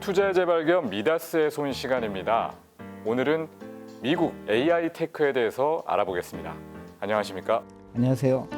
투자의 재발견 미다스의 손 시간입니다. 오늘은 미국 AI 테크에 대해서 알아보겠습니다. 안녕하십니까? 안녕하세요.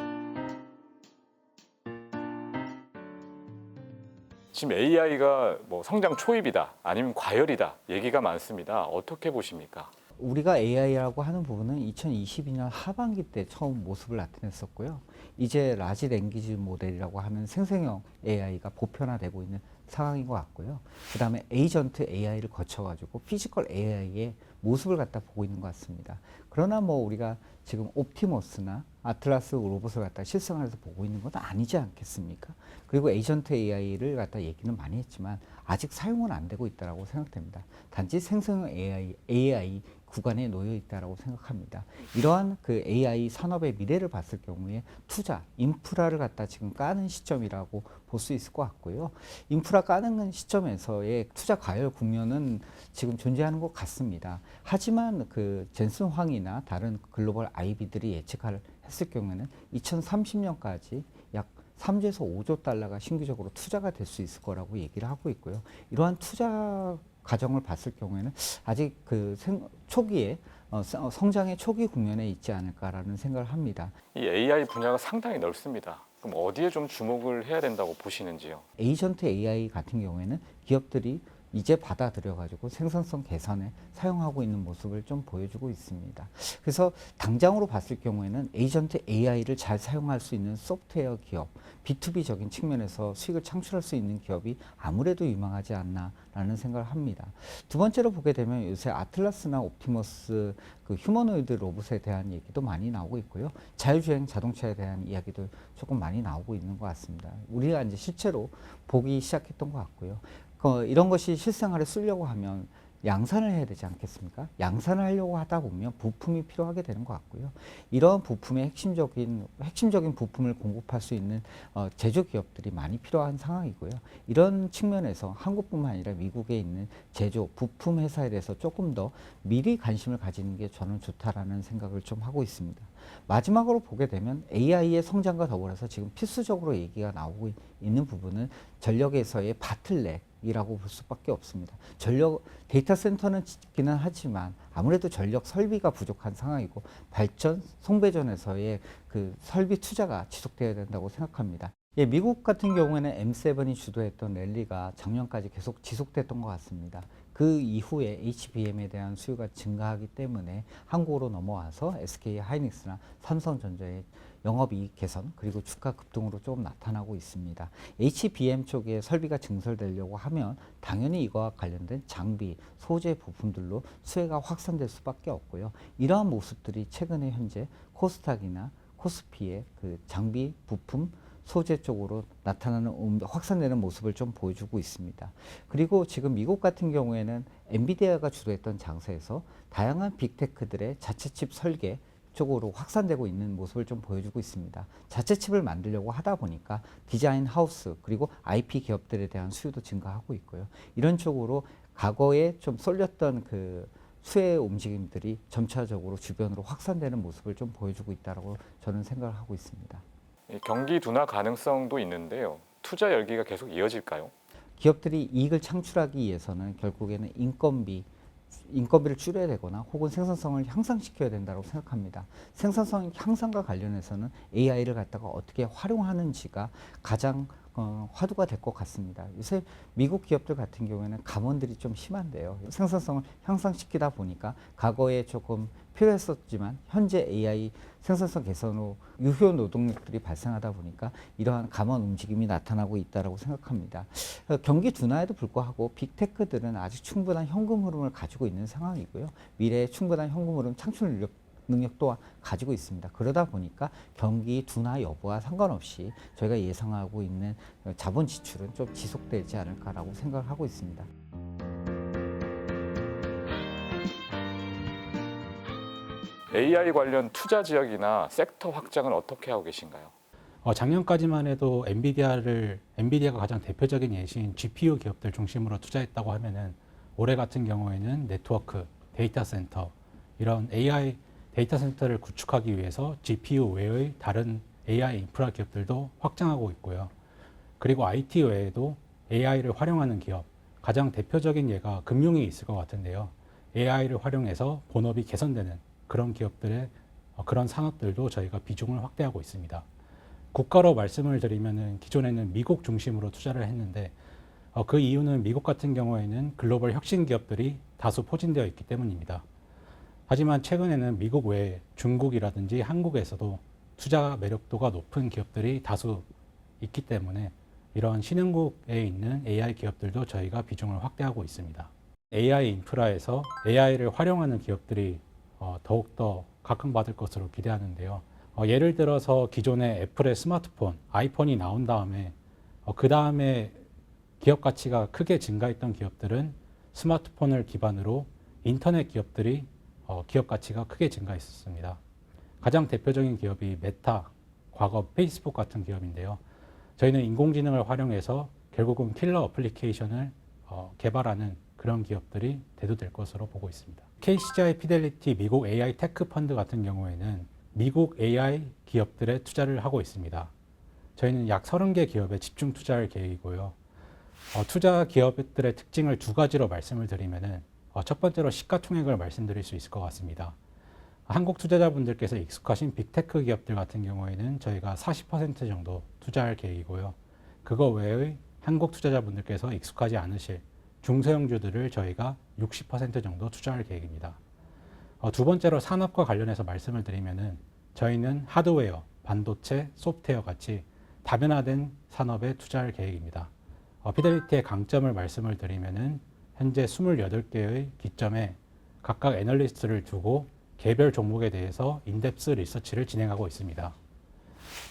지금 AI가 성장 초입이다, 아니면 과열이다 얘기가 많습니다. 어떻게 보십니까? 우리가 AI라고 하는 부분은 2022년 하반기 때 처음 모습을 나타냈었고요. 이제 라지 랭귀지 모델이라고 하는 생성형 AI가 보편화되고 있는 상황인 것 같고요. 그 다음에 에이전트 AI를 거쳐가지고 피지컬 AI의 모습을 갖다 보고 있는 것 같습니다. 그러나 우리가 지금 옵티머스나 아틀라스 로봇을 갖다 실생활에서 보고 있는 건 아니지 않겠습니까? 그리고 에이전트 AI를 갖다 얘기는 많이 했지만 아직 사용은 안 되고 있다고 생각됩니다. 단지 생성형 AI 구간에 놓여 있다고 생각합니다. 이러한 그 AI 산업의 미래를 봤을 경우에 투자, 인프라를 갖다 지금 까는 시점이라고 볼 수 있을 것 같고요. 인프라 까는 시점에서의 투자 과열 국면은 지금 존재하는 것 같습니다. 하지만 그 젠슨 황이나 다른 글로벌 IB들이 예측을 했을 경우에는 2030년까지 약 3조에서 5조 달러가 신규적으로 투자가 될 수 있을 거라고 얘기를 하고 있고요. 이러한 투자 과정을 봤을 경우에는 아직 그 초기에 성장의 초기 국면에 있지 않을까라는 생각을 합니다. 이 AI 분야가 상당히 넓습니다. 그럼 어디에 좀 주목을 해야 된다고 보시는지요? 에이전트 AI 같은 경우에는 기업들이 이제 받아들여가지고 생산성 개선에 사용하고 있는 모습을 좀 보여주고 있습니다. 그래서 당장으로 봤을 경우에는 에이전트 AI를 잘 사용할 수 있는 소프트웨어 기업, B2B적인 측면에서 수익을 창출할 수 있는 기업이 아무래도 유망하지 않나라는 생각을 합니다. 두 번째로 보게 되면 요새 아틀라스나 옵티머스 그 휴머노이드 로봇에 대한 얘기도 많이 나오고 있고요. 자율주행 자동차에 대한 이야기도 조금 많이 나오고 있는 것 같습니다. 우리가 이제 실제로 보기 시작했던 것 같고요. 이런 것이 실생활에 쓰려고 하면 양산을 해야 되지 않겠습니까? 양산을 하려고 하다 보면 부품이 필요하게 되는 것 같고요. 이런 부품의 핵심적인 부품을 공급할 수 있는 제조 기업들이 많이 필요한 상황이고요. 이런 측면에서 한국뿐만 아니라 미국에 있는 제조 부품 회사에 대해서 조금 더 미리 관심을 가지는 게 저는 좋다라는 생각을 좀 하고 있습니다. 마지막으로 보게 되면 AI의 성장과 더불어서 지금 필수적으로 얘기가 나오고 있는 부분은 전력에서의 바틀렉이라고 볼 수밖에 없습니다. 데이터 센터는 짓기는 하지만 아무래도 전력 설비가 부족한 상황이고 발전, 송배전에서의 그 설비 투자가 지속되어야 된다고 생각합니다. 미국 같은 경우에는 M7이 주도했던 랠리가 작년까지 계속 지속됐던 것 같습니다. 그 이후에 HBM에 대한 수요가 증가하기 때문에 한국으로 넘어와서 SK 하이닉스나 삼성전자의 영업이익 개선 그리고 주가 급등으로 조금 나타나고 있습니다. HBM 쪽에 설비가 증설되려고 하면 당연히 이거와 관련된 장비, 소재 부품들로 수혜가 확산될 수밖에 없고요. 이러한 모습들이 최근에 현재 코스닥이나 코스피의 그 장비, 부품, 소재 쪽으로 나타나는 확산되는 모습을 좀 보여주고 있습니다. 그리고 지금 미국 같은 경우에는 엔비디아가 주도했던 장세에서 다양한 빅테크들의 자체 칩 설계 쪽으로 확산되고 있는 모습을 좀 보여주고 있습니다. 자체 칩을 만들려고 하다 보니까 디자인 하우스 그리고 IP 기업들에 대한 수요도 증가하고 있고요. 이런 쪽으로 과거에 좀 쏠렸던 그 수혜 움직임들이 점차적으로 주변으로 확산되는 모습을 좀 보여주고 있다고 저는 생각을 하고 있습니다. 경기 둔화 가능성도 있는데요. 투자 열기가 계속 이어질까요? 기업들이 이익을 창출하기 위해서는 결국에는 인건비를 줄여야 되거나 혹은 생산성을 향상시켜야 된다고 생각합니다. 생산성 향상과 관련해서는 AI를 갖다가 어떻게 활용하는지가 가장 화두가 될 것 같습니다. 요새 미국 기업들 같은 경우에는 감원들이 좀 심한데요. 생산성을 향상시키다 보니까 과거에 조금 필요했었지만 현재 AI 생산성 개선으로 유효 노동력들이 발생하다 보니까 이러한 감원 움직임이 나타나고 있다고 생각합니다. 경기 둔화에도 불구하고 빅테크들은 아직 충분한 현금 흐름을 가지고 있는 상황이고요. 미래에 충분한 현금 흐름 창출 능력 또한 가지고 있습니다. 그러다 보니까 경기 둔화 여부와 상관없이 저희가 예상하고 있는 자본 지출은 좀 지속되지 않을까라고 생각을 하고 있습니다. AI 관련 투자 지역이나 섹터 확장은 어떻게 하고 계신가요? 작년까지만 해도 엔비디아가 가장 대표적인 예시인 GPU 기업들 중심으로 투자했다고 하면은 올해 같은 경우에는 네트워크, 데이터 센터 이런 AI 데이터 센터를 구축하기 위해서 GPU 외의 다른 AI 인프라 기업들도 확장하고 있고요. 그리고 IT 외에도 AI를 활용하는 기업, 가장 대표적인 예가 금융이 있을 것 같은데요. AI를 활용해서 본업이 개선되는 그런 기업들의 그런 산업들도 저희가 비중을 확대하고 있습니다. 국가로 말씀을 드리면은 기존에는 미국 중심으로 투자를 했는데 그 이유는 미국 같은 경우에는 글로벌 혁신 기업들이 다수 포진되어 있기 때문입니다. 하지만 최근에는 미국 외에 중국이라든지 한국에서도 투자 매력도가 높은 기업들이 다수 있기 때문에 이런 신흥국에 있는 AI 기업들도 저희가 비중을 확대하고 있습니다. AI 인프라에서 AI를 활용하는 기업들이 더욱더 각광받을 것으로 기대하는데요. 예를 들어서 기존의 애플의 스마트폰, 아이폰이 나온 다음에 그 다음에 기업 가치가 크게 증가했던 기업들은 스마트폰을 기반으로 인터넷 기업들이 기업 가치가 크게 증가했었습니다. 가장 대표적인 기업이 메타, 과거 페이스북 같은 기업인데요. 저희는 인공지능을 활용해서 결국은 킬러 어플리케이션을 개발하는 그런 기업들이 대두될 것으로 보고 있습니다. KCGI 피델리티 미국 AI 테크 펀드 같은 경우에는 미국 AI 기업들에 투자를 하고 있습니다. 저희는 약 30개 기업에 집중 투자할 계획이고요. 투자 기업들의 특징을 두 가지로 말씀을 드리면은 첫 번째로 시가총액을 말씀드릴 수 있을 것 같습니다. 한국 투자자분들께서 익숙하신 빅테크 기업들 같은 경우에는 저희가 40% 정도 투자할 계획이고요. 그거 외의 한국 투자자분들께서 익숙하지 않으실 중소형주들을 저희가 60% 정도 투자할 계획입니다. 두 번째로 산업과 관련해서 말씀을 드리면은 저희는 하드웨어, 반도체, 소프트웨어 같이 다변화된 산업에 투자할 계획입니다. 피델리티의 강점을 말씀을 드리면은 현재 28개의 기점에 각각 애널리스트를 두고 개별 종목에 대해서 인덱스 리서치를 진행하고 있습니다.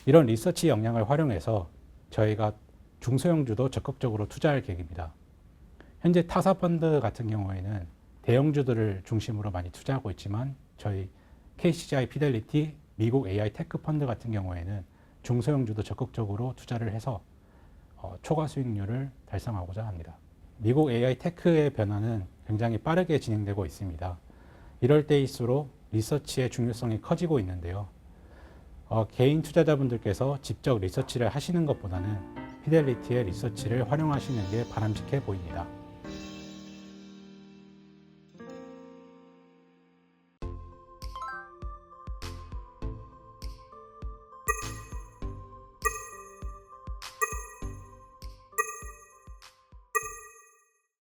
이런 리서치 역량을 활용해서 저희가 중소형주도 적극적으로 투자할 계획입니다. 현재 타사 펀드 같은 경우에는 대형주들을 중심으로 많이 투자하고 있지만 저희 KCGI 피델리티 미국 AI 테크 펀드 같은 경우에는 중소형주도 적극적으로 투자를 해서 초과 수익률을 달성하고자 합니다. 미국 AI 테크의 변화는 굉장히 빠르게 진행되고 있습니다. 이럴 때일수록 리서치의 중요성이 커지고 있는데요. 개인 투자자분들께서 직접 리서치를 하시는 것보다는 피델리티의 리서치를 활용하시는 게 바람직해 보입니다.